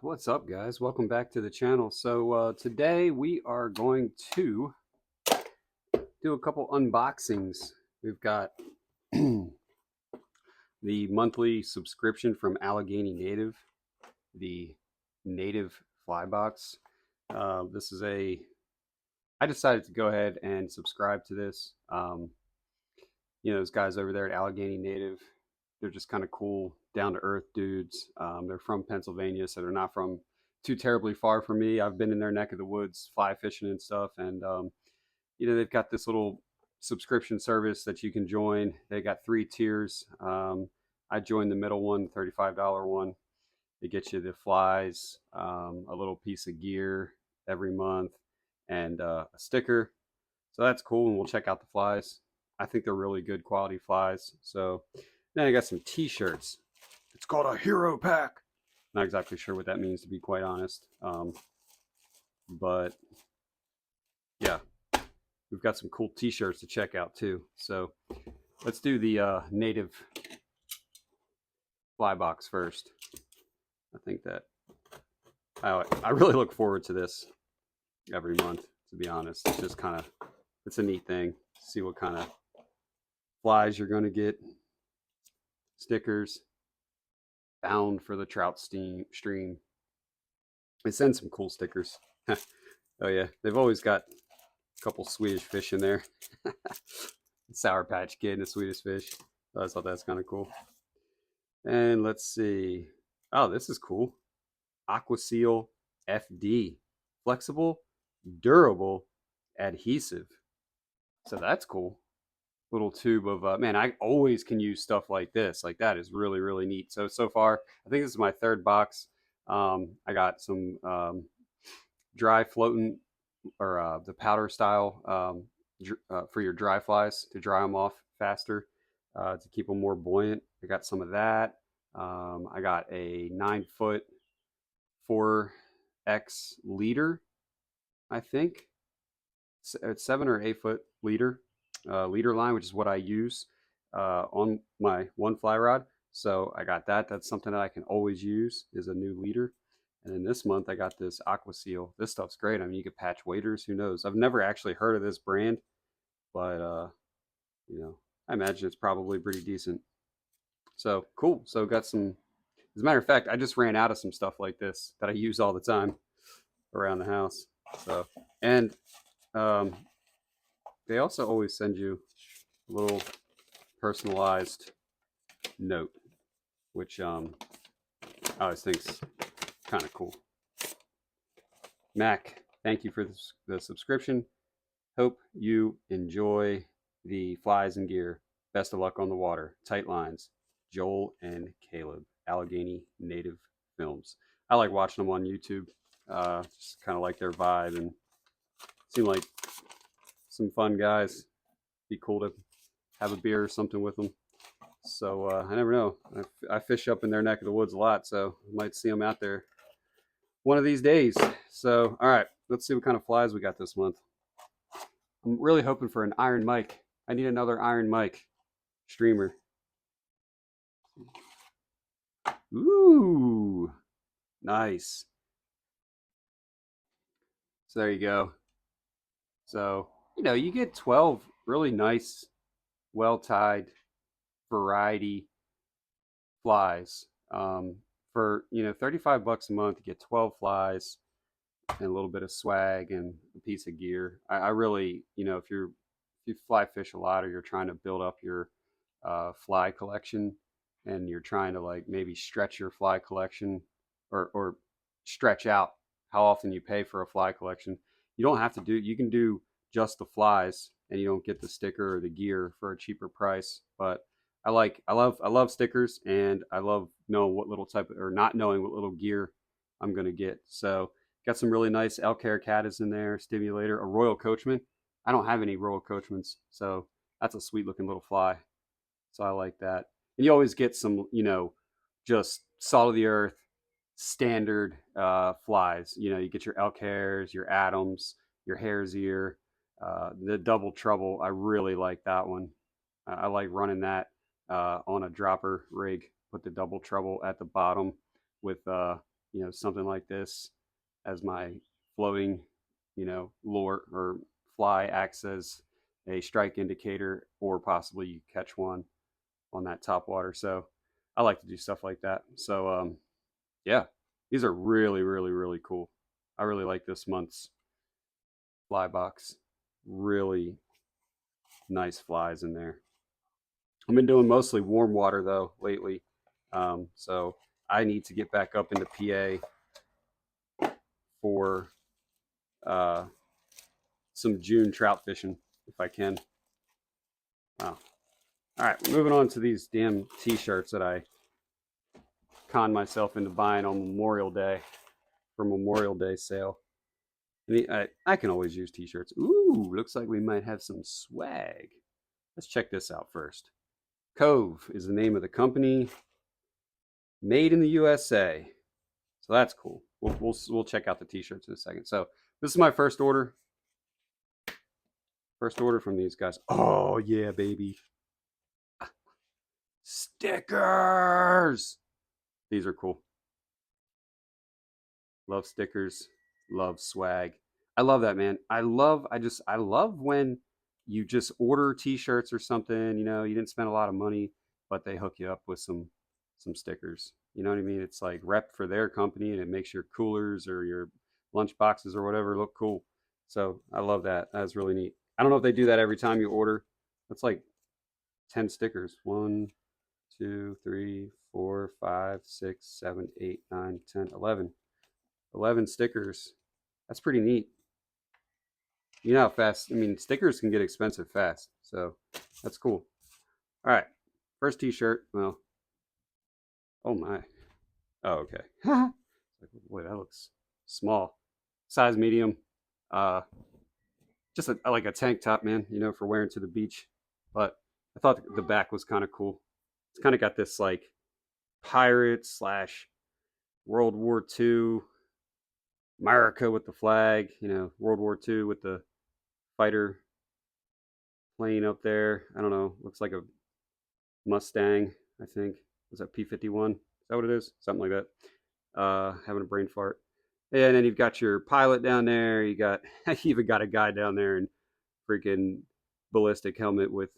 What's up, guys? Welcome back to the channel. Today we are going to do a couple unboxings. We've got the monthly subscription from Allegheny Native, the Native Fly Box. This is I decided to go ahead and subscribe to this. Those guys over there at Allegheny Native, they're just kind of cool, down to earth dudes. They're from Pennsylvania, so they're not from too terribly far from me. I've been in their neck of the woods, fly fishing and stuff, and they've got this little subscription service that you can join. They got 3 tiers. I joined the middle one, $35 one. It gets you the flies, a little piece of gear every month, and a sticker. So that's cool, and we'll check out the flies. I think they're really good quality flies. So then I got some t-shirts. It's called a hero pack. Not exactly sure what that means, to be quite honest. But yeah, we've got some cool t-shirts to check out too. So let's do the native fly box first. I think that I really look forward to this every month, to be honest. It's just kind of, it's a neat thing. See what kind of flies you're going to get. Stickers, bound for the trout stream. They send some cool stickers. Oh yeah, they've always got a couple Swedish fish in there. Sour Patch Kid and a Swedish fish. I thought that's kind of cool. And let's see. Oh, this is cool. Aqua Seal FD. Flexible, durable, adhesive. So that's cool. Little tube of man, I always can use stuff like this. Like, that is really, really neat. So far, I think this is my third box. I got some dry floating, or the powder style, for your dry flies, to dry them off faster, to keep them more buoyant. I got some of that. I got a 9-foot 4X leader, I think. It's 7 or 8 foot leader line, which is what I use on my one fly rod. So I got that. That's something that I can always use, is a new leader. And then this month I got this Aqua Seal. This stuff's great. I mean, you could patch waders. Who knows? I've never actually heard of this brand, but I imagine it's probably pretty decent. So cool. So got some. As a matter of fact, I just ran out of some stuff like this that I use all the time around the house. So, and they also always send you a little personalized note, which I always think's kind of cool. Mack, thank you for the subscription. Hope you enjoy the flies and gear. Best of luck on the water. Tight lines. Joel and Caleb, Allegheny Native Films. I like watching them on YouTube. Just kind of like their vibe, and seem like some fun guys. Be cool to have a beer or something with them. So I never know. I fish up in their neck of the woods a lot, so I might see them out there one of these days. So, all right, let's see what kind of flies we got this month. I'm really hoping for an iron Mike. I need another iron Mike streamer. Ooh, nice. So there you go. So, you get 12 really nice, well-tied variety flies. For, $35 a month, you get 12 flies and a little bit of swag and a piece of gear. I really, if you fly fish a lot, or you're trying to build up your fly collection, and you're trying to, like, maybe stretch your fly collection, or stretch out how often you pay for a fly collection, you can do just the flies, and you don't get the sticker or the gear for a cheaper price. But I love stickers, and I love knowing what little type of, or not knowing what little gear I'm gonna get. So got some really nice elk hair caddis in there, stimulator, a Royal Coachman. I don't have any Royal Coachmans, so that's a sweet looking little fly. So I like that. And you always get some, just salt of the earth, standard flies. You get your elk hairs, your Adams, your hare's ear, the double trouble. I really like that one. I like running that on a dropper rig. Put the double trouble at the bottom with something like this as my floating, lure or fly acts as a strike indicator, or possibly you catch one on that top water. So I like to do stuff like that. So yeah, these are really, really, really cool. I really like this month's fly box. Really nice flies in there. I've been doing mostly warm water though lately. So I need to get back up into PA for uh, some June trout fishing if I can. Wow. All right, moving on to these damn t-shirts that I conned myself into buying on Memorial Day for Memorial Day sale. I can always use t-shirts. Ooh, looks like we might have some swag. Let's check this out first. Cove is the name of the company. Made in the USA. So that's cool. We'll check out the t-shirts in a second. So this is my first order. First order from these guys. Oh yeah, baby. Stickers. These are cool. Love stickers. Love swag. I love that, man. I love when you just order t-shirts or something, you didn't spend a lot of money, but they hook you up with some stickers. You know what I mean? It's like rep for their company, and it makes your coolers or your lunch boxes or whatever look cool. So I love that. That's really neat. I don't know if they do that every time you order. That's like 10 stickers. 1, 2, 3, 4, 5, 6, 7, 8, 9, 10, 11. 11 stickers. That's pretty neat. You know how fast, stickers can get expensive fast. So that's cool. All right. First t-shirt. Well, oh my. Oh, okay. Boy, that looks small. Size medium. Uh, just like a tank top, man, for wearing to the beach. But I thought the back was kind of cool. It's kind of got this like pirate slash World War II America with the flag, World War II with the fighter plane up there. I don't know. Looks like a Mustang, I think. Was that P-51? Is that what it is? Something like that. Having a brain fart. And then you've got your pilot down there. You even got a guy down there in freaking ballistic helmet with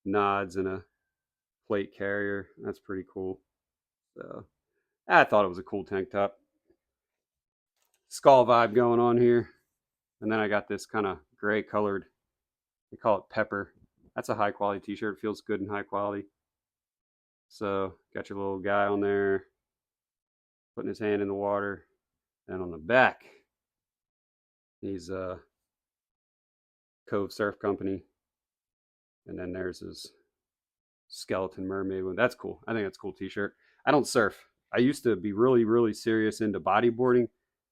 nods and a plate carrier. That's pretty cool. So I thought it was a cool tank top. Skull vibe going on here. And then I got this kind of gray colored, they call it pepper. That's a high quality t-shirt. It feels good and high quality. So got your little guy on there putting his hand in the water. And on the back, he's Cove Surf Company. And then there's his skeleton mermaid one. That's cool. I think that's a cool t-shirt. I don't surf. I used to be really, really serious into bodyboarding.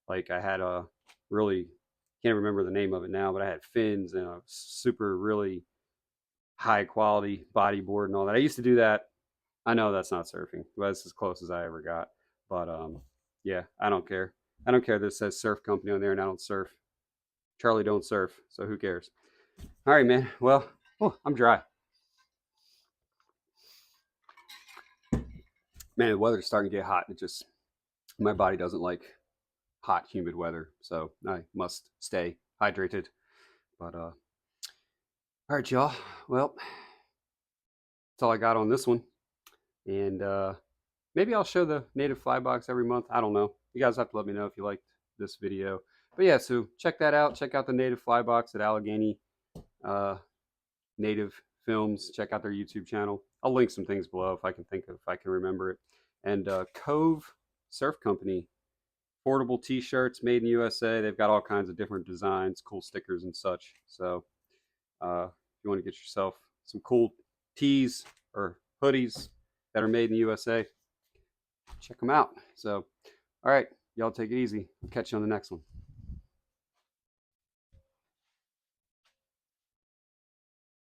Like I had a really, can't remember the name of it now, but I had fins and a super really high quality bodyboard and all that. I used to do that. I know that's not surfing, but it's as close as I ever got. But yeah, I don't care. I don't care that it says surf company on there and I don't surf. Charlie don't surf, so who cares? All right, man. Well, I'm dry. Man, the weather's starting to get hot. My body doesn't like hot, humid weather, so I must stay hydrated. But all right, y'all. Well, that's all I got on this one. And maybe I'll show the native fly box every month. I don't know. You guys have to let me know if you liked this video. But yeah, so check that out. Check out the native fly box at Allegheny Native Films. Check out their YouTube channel. I'll link some things below if I can remember it. And Cove Surf Company, portable t-shirts made in the USA. They've got all kinds of different designs, cool stickers and such. So if you want to get yourself some cool tees or hoodies that are made in the USA, check them out. So, all right, y'all take it easy. I'll catch you on the next one.